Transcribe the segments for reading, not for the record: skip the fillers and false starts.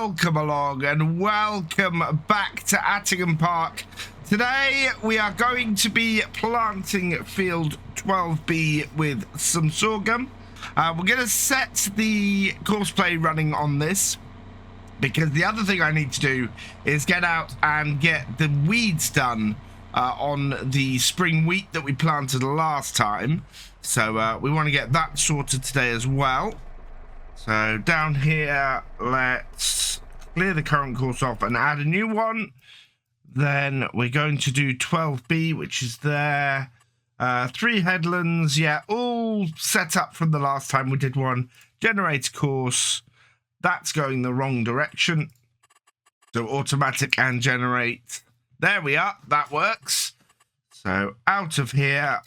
welcome along and welcome back to Attingham Park. Today we are going to be planting field 12B with some sorghum. We're going to set the courseplay running on this because the other thing I need to do is get out and get the weeds done on the spring wheat that we planted last time. So we want to get that sorted today as well. So down here, let's clear the current course off and add a new one. Then we're going to do 12B, which is there. 3 headlands, yeah, all set up from the last time we did one. Generate course. That's going the wrong direction. So automatic and generate. There we are. That works. So out of here.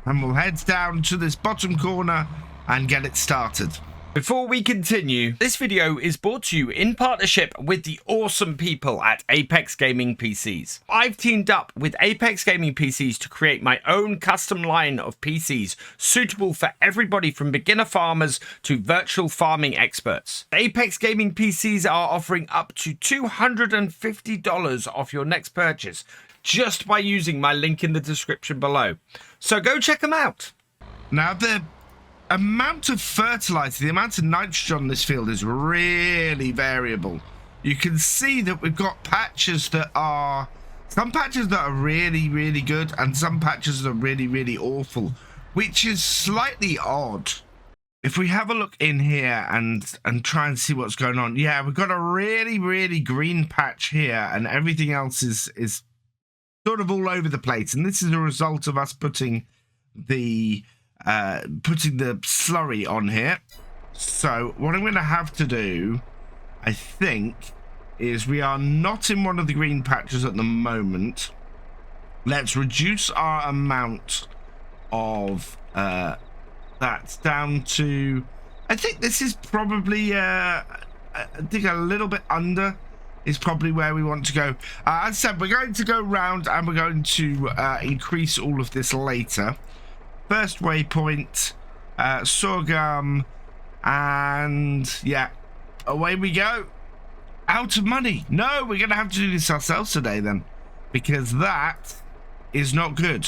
And we'll head down to this bottom corner and get it started. Before we continue, this video is brought to you in partnership with the awesome people at Apex Gaming PCs. I've teamed up with Apex Gaming PCs to create my own custom line of PCs suitable for everybody from beginner farmers to virtual farming experts. Apex Gaming PCs are offering up to $250 off your next purchase just by using my link in the description below. So go check them out. Now the amount of fertilizer, the amount of nitrogen on this field is really variable. You can see that we've got patches that are, some patches that are really, really good and some patches that are really, really awful, which is slightly odd. If we have a look in here and try and see what's going on, yeah, we've got a really, really green patch here and everything else is sort of all over the place. And this is a result of us putting the slurry on here. So what I'm going to have to do, I think, is we are not in one of the green patches at the moment. Let's reduce our amount of that down to, I think this is probably I think a little bit under is probably where we want to go. As I said, we're going to go round and we're going to increase all of this later. First waypoint, sorghum, and yeah, away we go. Out of money. No, we're going to have to do this ourselves today then, because that is not good.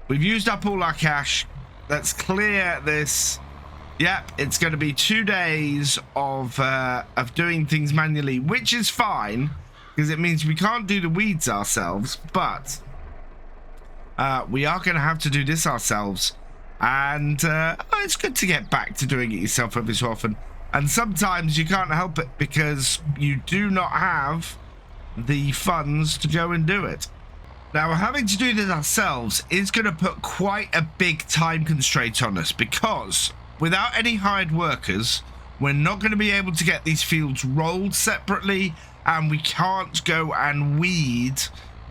We've used up all our cash. Let's clear this. Yep, it's going to be 2 days of doing things manually, which is fine, because it means we can't do the weeds ourselves, but we are going to have to do this ourselves, and it's good to get back to doing it yourself every so often. And sometimes you can't help it because you do not have the funds to go and do it. Now, having to do this ourselves is going to put quite a big time constraint on us, because without any hired workers, we're not going to be able to get these fields rolled separately, and we can't go and weed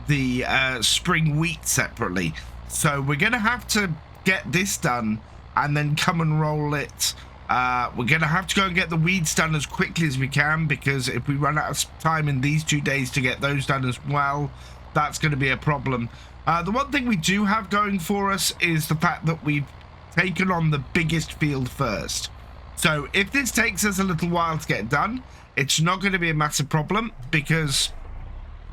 the spring wheat separately. So we're gonna have to get this done and then come and roll it. We're gonna have to go and get the weeds done as quickly as we can, because if we run out of time in these 2 days to get those done as well, that's going to be a problem. The one thing we do have going for us is the fact that we've taken on the biggest field first. So if this takes us a little while to get done, it's not going to be a massive problem, because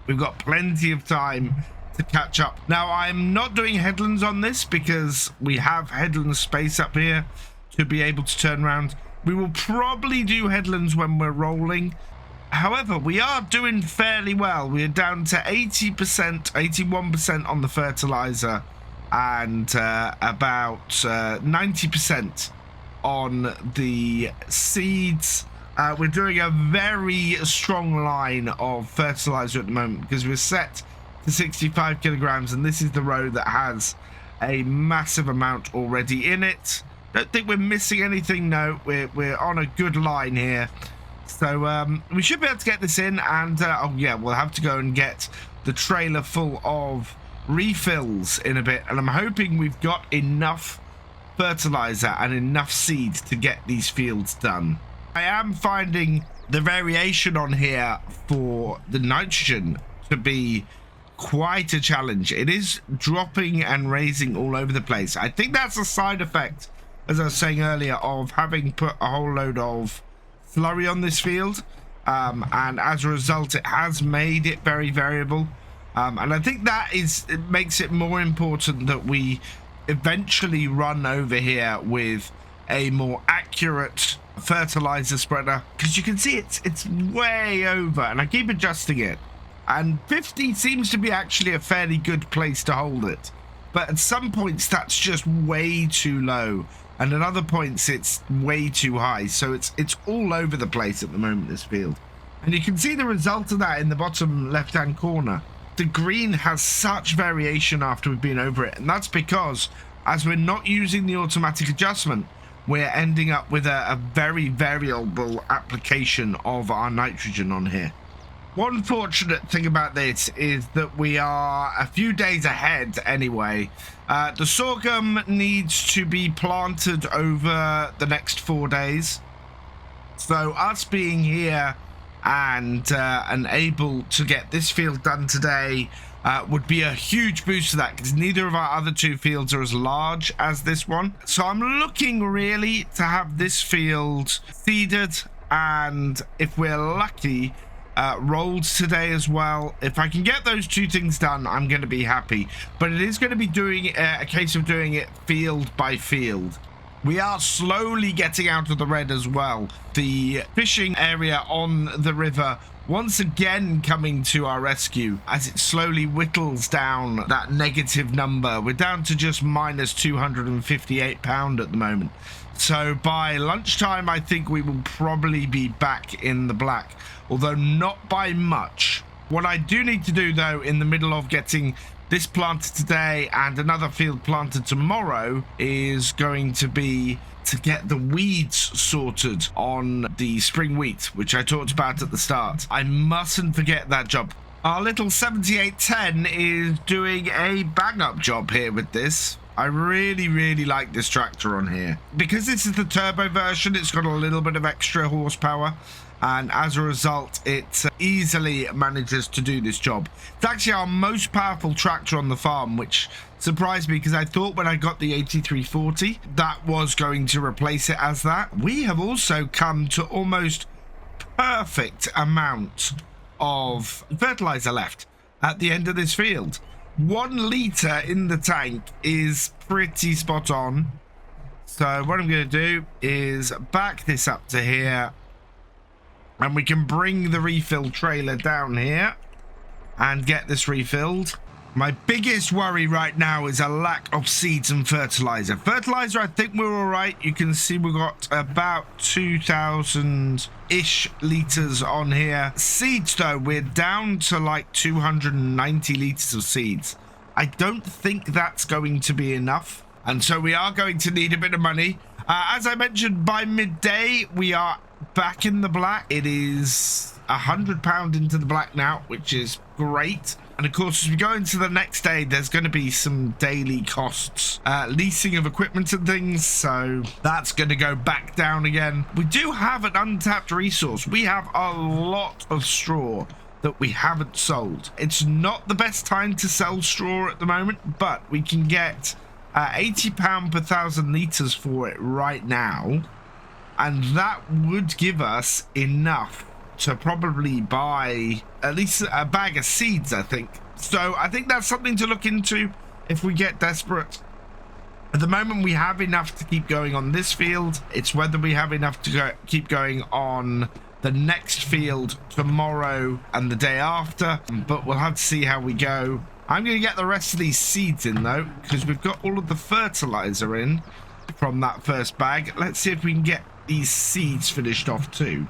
we've got plenty of time to catch up. Now, I'm not doing headlands on this because we have headland space up here to be able to turn around. We will probably do headlands when we're rolling. However, we are doing fairly well. We're down to 80%, 81% on the fertilizer, and about 90% on the seeds. We're doing a very strong line of fertilizer at the moment because we're set to 65 kilograms, and this is the row that has a massive amount already in it. Don't think we're missing anything. No, we're on a good line here. So we should be able to get this in, and oh yeah, we'll have to go and get the trailer full of refills in a bit, and I'm hoping we've got enough fertilizer and enough seed to get these fields done. I am finding the variation on here for the nitrogen to be quite a challenge. It is dropping and raising all over the place. I think that's a side effect, as I was saying earlier, of having put a whole load of slurry on this field, and as a result it has made it very variable, and I think that it makes it more important that we eventually run over here with a more accurate fertilizer spreader, because you can see it's way over, and I keep adjusting it, and 50 seems to be actually a fairly good place to hold it, but at some points that's just way too low, and at other points it's way too high. So it's all over the place at the moment, this field, and you can see the result of that in the bottom left hand corner. The green has such variation after we've been over it, and that's because as we're not using the automatic adjustment, we're ending up with a very variable application of our nitrogen on here. One fortunate thing about this is that we are a few days ahead anyway. The sorghum needs to be planted over the next 4 days. So us being here and able to get this field done today would be a huge boost to that, because neither of our other two fields are as large as this one. So I'm looking really to have this field seeded, and if we're lucky, rolled today as well. If I can get those two things done, I'm going to be happy, but it is going to be doing a case of doing it field by field. We are slowly getting out of the red as well. The fishing area on the river once again coming to our rescue as it slowly whittles down that negative number. We're down to just minus £258 at the moment. So by lunchtime, I think we will probably be back in the black, although not by much. What I do need to do, though, in the middle of getting this planted today and another field planted tomorrow, is going to be to get the weeds sorted on the spring wheat, which I talked about at the start. I mustn't forget that job. Our little 7810 is doing a bang-up job here with this. I really like this tractor on here. Because this is the turbo version, it's got a little bit of extra horsepower, and as a result it easily manages to do this job. It's actually our most powerful tractor on the farm, which surprised me because I thought when I got the 8340 that was going to replace it as that. We have also come to almost perfect amount of fertilizer left at the end of this field. 1 litre in the tank is pretty spot on. So what I'm going to do is back this up to here, and we can bring the refill trailer down here and get this refilled. My biggest worry right now is a lack of seeds and fertilizer. Fertilizer, I think we're all right. You can see we've got about 2,000-ish litres on here. Seeds, though, we're down to like 290 litres of seeds. I don't think that's going to be enough, and so we are going to need a bit of money. As I mentioned, by midday, we are back in the black. It is £100 into the black now, which is great. And of course, as we go into the next day, there's going to be some daily costs, leasing of equipment and things, so that's going to go back down again. We do have an untapped resource. We have a lot of straw that we haven't sold. It's not the best time to sell straw at the moment, but we can get £80 per 1,000 litres for it right now, and that would give us enough to probably buy at least a bag of seeds, I think. So I think that's something to look into if we get desperate. At the moment, we have enough to keep going on this field. It's whether we have enough to keep going on the next field tomorrow and the day after, but we'll have to see how we go. I'm going to get the rest of these seeds in, though, because we've got all of the fertilizer in from that first bag. Let's see if we can get these seeds finished off too.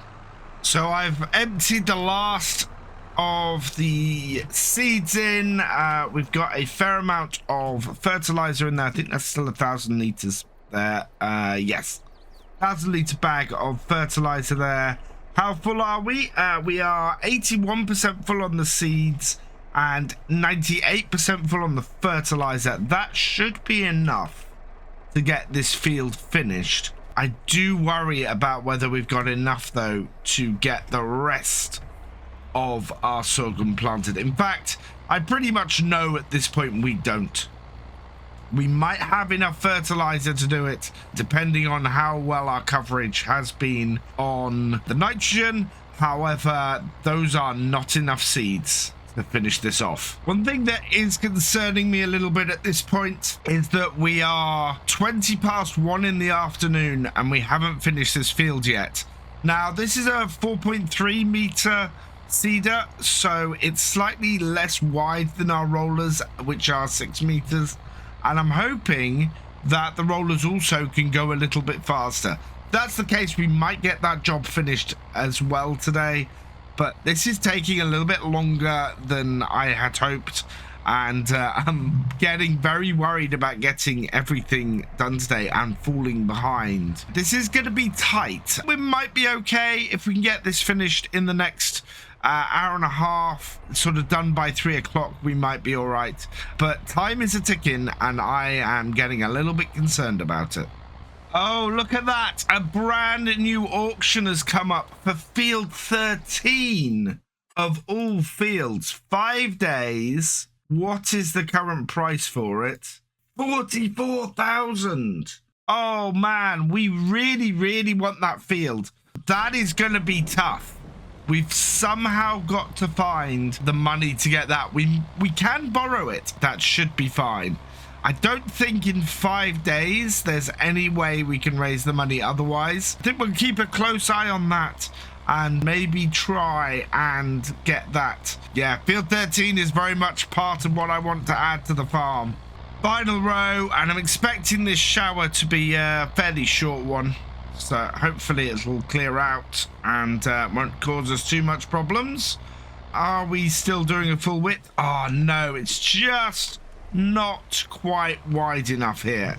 So I've emptied the last of the seeds in. We've got a fair amount of fertilizer in there. I think that's still 1,000 litres there. Yes, 1,000 litre bag of fertilizer there. How full are we? We are 81% full on the seeds and 98% full on the fertilizer. That should be enough to get this field finished. I do worry about whether we've got enough, though, to get the rest of our sorghum planted. In fact, I pretty much know at this point we don't. We might have enough fertilizer to do it, depending on how well our coverage has been on the nitrogen. However, those are not enough seeds to finish this off. One thing that is concerning me a little bit at this point is that we are 20 past 1 in the afternoon and we haven't finished this field yet. Now, this is a 4.3 meter seeder, so it's slightly less wide than our rollers, which are 6 meters. And I'm hoping that the rollers also can go a little bit faster. If that's the case, we might get that job finished as well today. But this is taking a little bit longer than I had hoped. And I'm getting very worried about getting everything done today and falling behind. This is going to be tight. We might be okay if we can get this finished in the next hour and a half, sort of done by 3 o'clock. We might be all right. But time is a ticking and I am getting a little bit concerned about it. Oh, look at that. A brand new auction has come up for field 13 of all fields. 5 days. What is the current price for it? 44,000. Oh, man. We really, really want that field. That is going to be tough. We've somehow got to find the money to get that. We can borrow it. That should be fine. I don't think in 5 days there's any way we can raise the money otherwise. I think we'll keep a close eye on that and maybe try and get that. Yeah, field 13 is very much part of what I want to add to the farm. Final row, and I'm expecting this shower to be a fairly short one. So hopefully it will clear out and won't cause us too much problems. Are we still doing a full width? Oh no, it's just not quite wide enough here.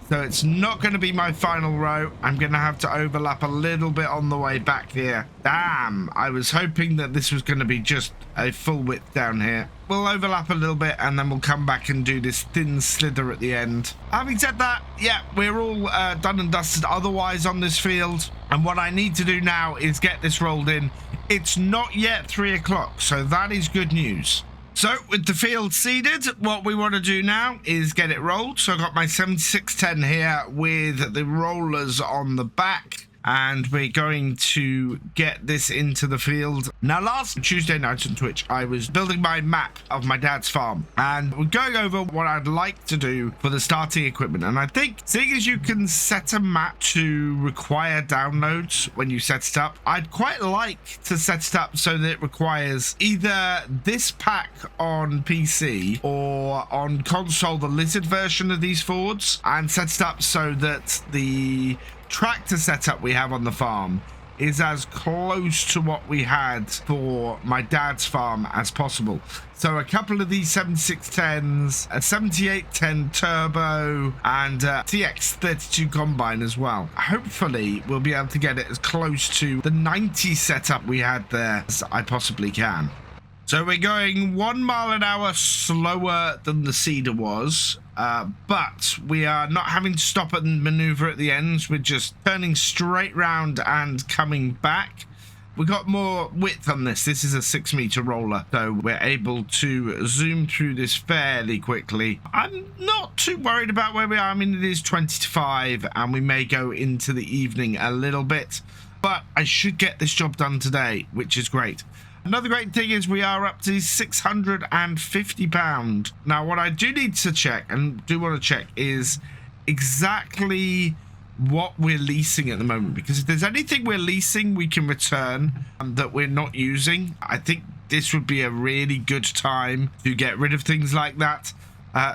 So it's not going to be my final row. I'm going to have to overlap a little bit on the way back here. Damn, I was hoping that this was going to be just a full width down here. We'll overlap a little bit and then we'll come back and do this thin slither at the end. Having said that, yeah, we're all done and dusted otherwise on this field. And what I need to do now is get this rolled in. It's not yet 3 o'clock, so that is good news. So with the field seeded, what we want to do now is get it rolled. So I've got my 7610 here with the rollers on the back. And we're going to get this into the field. Now, last Tuesday night on Twitch, I was building my map of my dad's farm. And we're going over what I'd like to do for the starting equipment. And I think, seeing as you can set a map to require downloads when you set it up, I'd quite like to set it up so that it requires either this pack on PC or on console, the lizard version of these Fords, and set it up so that the tractor setup we have on the farm is as close to what we had for my dad's farm as possible. So a couple of these 7610s, a 7810 turbo, and a TX32 combine as well. Hopefully we'll be able to get it as close to the 90 setup we had there as I possibly can. So we're going 1 mile an hour slower than the seeder was, but we are not having to stop and maneuver at the ends. We're just turning straight round and coming back. We got more width on this. This is a 6 meter roller, so we're able to zoom through this fairly quickly. I'm not too worried about where we are. I mean, it is 20 to 5 and we may go into the evening a little bit, but I should get this job done today, which is great. Another great thing is we are up to £650. Now, what I do need to check and do want to check is exactly what we're leasing at the moment. Because if there's anything we're leasing we can return that we're not using, I think this would be a really good time to get rid of things like that.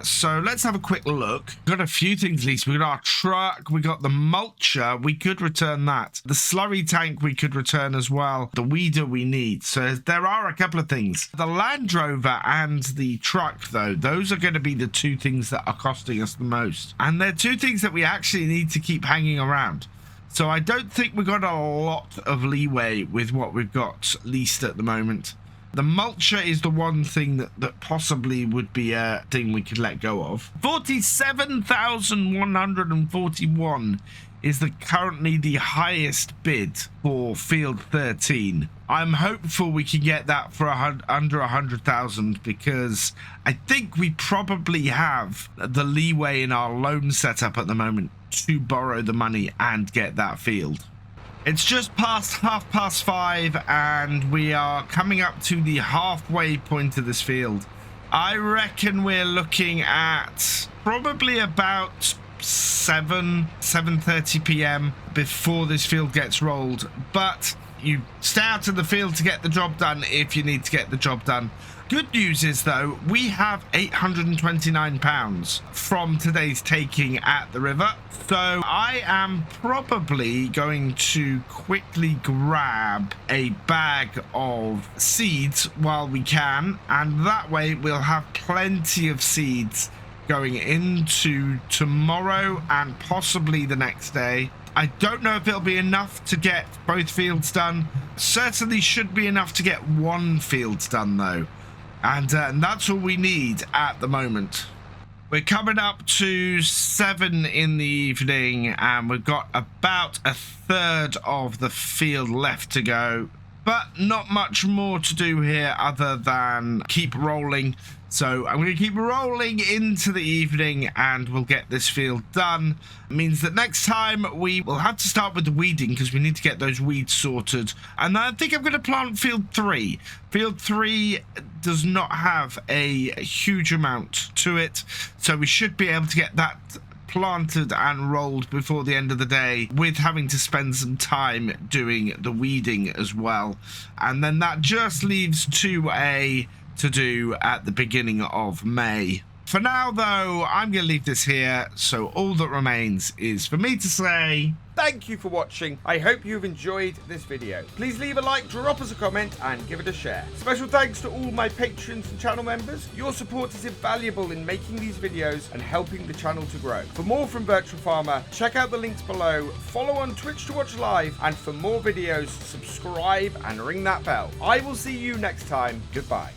So let's have a quick look. We've got a few things leased. We've got our truck. We got the mulcher. We could return that. The slurry tank we could return as well. The weeder we need. So there are a couple of things. The Land Rover and the truck, though, those are going to be the two things that are costing us the most. And they're two things that we actually need to keep hanging around. So I don't think we've got a lot of leeway with what we've got leased at the moment. The mulcher is the one thing that possibly would be a thing we could let go of. 47,141 is currently the highest bid for field 13. I'm hopeful we can get that for under 100,000, because I think we probably have the leeway in our loan setup at the moment to borrow the money and get that field. It's just past 5:30 and we are coming up to the halfway point of this field. I reckon we're looking at probably about 7:30 p.m. before this field gets rolled, but you stay out of the field to get the job done if you need to get the job done. Good news is, though, we have £829 from today's taking at the river, so I am probably going to quickly grab a bag of seeds while we can, and that way we'll have plenty of seeds going into tomorrow and possibly the next day. I don't know if it'll be enough to get both fields done. Certainly should be enough to get one field done, though. And that's all we need at the moment. We're coming up to 7 in the evening and we've got about a third of the field left to go. But not much more to do here other than keep rolling. So I'm going to keep rolling into the evening and we'll get this field done. It means that next time we will have to start with the weeding because we need to get those weeds sorted. And I think I'm going to plant field 3. Field 3 does not have a huge amount to it, so we should be able to get that planted and rolled before the end of the day, with having to spend some time doing the weeding as well. And then that just leaves 2A to do at the beginning of May. For now, though, I'm going to leave this here, so all that remains is for me to say thank you for watching. I hope you've enjoyed this video. Please leave a like, drop us a comment, and give it a share. Special thanks to all my patrons and channel members. Your support is invaluable in making these videos and helping the channel to grow. For more from Virtual Farmer, check out the links below, follow on Twitch to watch live, and for more videos, subscribe and ring that bell. I will see you next time. Goodbye.